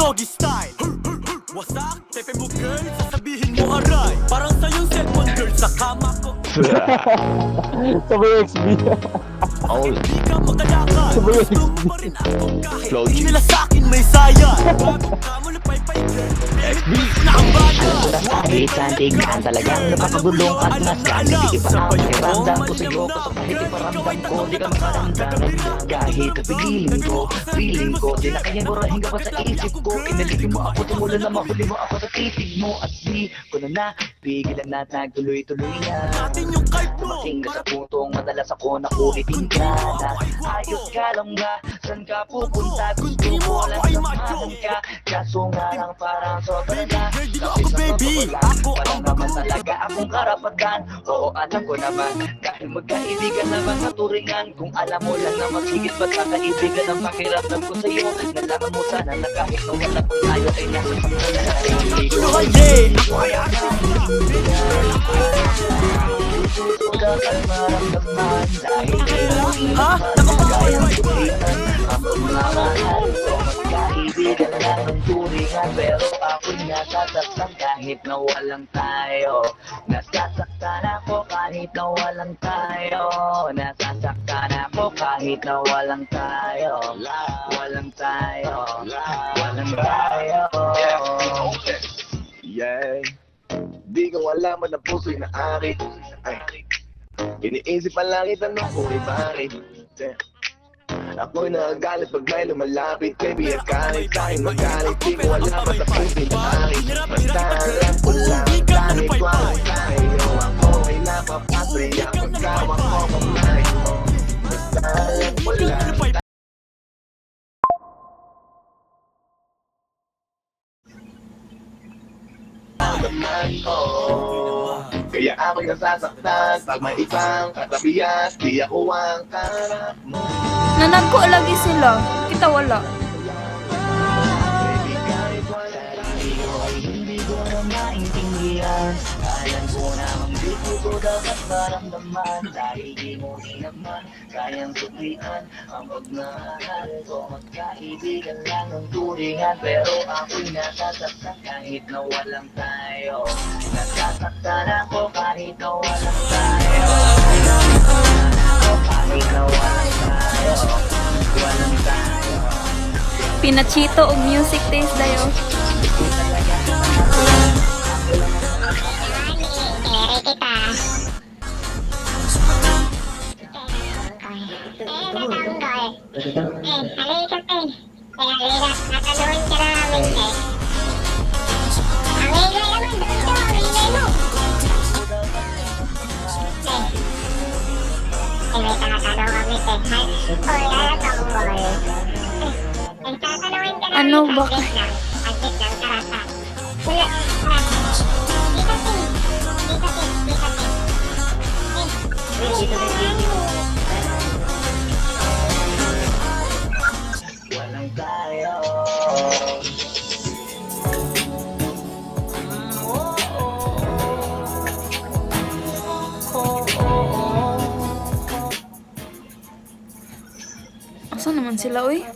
doggy style. Wasak, tepe mo girl, sasabihin mo aray. Parang sa'yong cellphone girl sa kama ko. Sabay XB. Hindi ka makalakad. Sabay Gusto mo pa rin ako kahit di nila sa'kin may sayang. Bago ka mo na pay girl, XB na ang bata. Kahit sandigan talagang napakagulong at nasaan. Hindi pa ako makiramdam ko sa'yo. Kusok kahit iparamdam ko, di ka makaramdam. Kahit feeling ko, di na kaya murahin ka pa sa isip ko. Inaligin mo ako, tumulan na mahuli mo ako sa titig mo. At di ko na pigilan na nagtuloy-tuloy na. Natin yung kahit mo. Dumating ka sa puntong madalas ako nakulitin ka na. Ayos ka lang ba? Saan ka pupunta? Gusto mo lang samahan ka. Kaso nga lang parang sobra na. Ready na ako baby. Ako ang naman talaga akong karapatan. Oo, alam ko naman. Kahit magkaibigan naman sa turingan. Kung alam mo lang na masigit ba't sa kaibigan ang pakiramdam ko sa'yo. Nalaman mo sana na kahit na wala kung tayo ay nasa sakta na natin. Ako ay Gusto ka kang maramdaman. Dahil ha? Nakapakaway ang pagmamahal ko. Magkaibigan lang ang turingan. Pero ako'y nasasaktan kahit na walang tayo. Nasasaktan ako kahit na walang tayo. Nasasaktan ako kahit na walang tayo. Walang tayo. Walang tayo. Yeah. Di ko alaman na puso'y naarit. Ay, iniisip pa lang itanong kung bakit. Ako'y nagagalit pag may lumalapit. Baby, akalit sa'kin magalit. Di ko alaman na puso'y naarit. Basta alam ko lang kahit walang tayo. Ako ay napapasaya pagkawa ko kamay mo. Basta alam ko lang naman ko. Kaya ako'y nasasaktan pag may ibang katabihan. Di ako ang karap mo. Nanag ko lagi sila. Kita wala. Baby, kahit wala tayo ay Hindi ko na maintindihan. Alam ko namang di ko dapat maramdaman. Dahil di mo din naman kayang suklian ang pagmahal ko. Magkaibigan lang ng turingan. Pero ako'y nasasaktan kahit na walang tayo. Nasasaktan ako kahit na walang tayo. Ako kahit na walang tayo. Walang tayo. Pinachito og music taste dayo. Ano ba? Walang tayo. Asa naman sila, uy?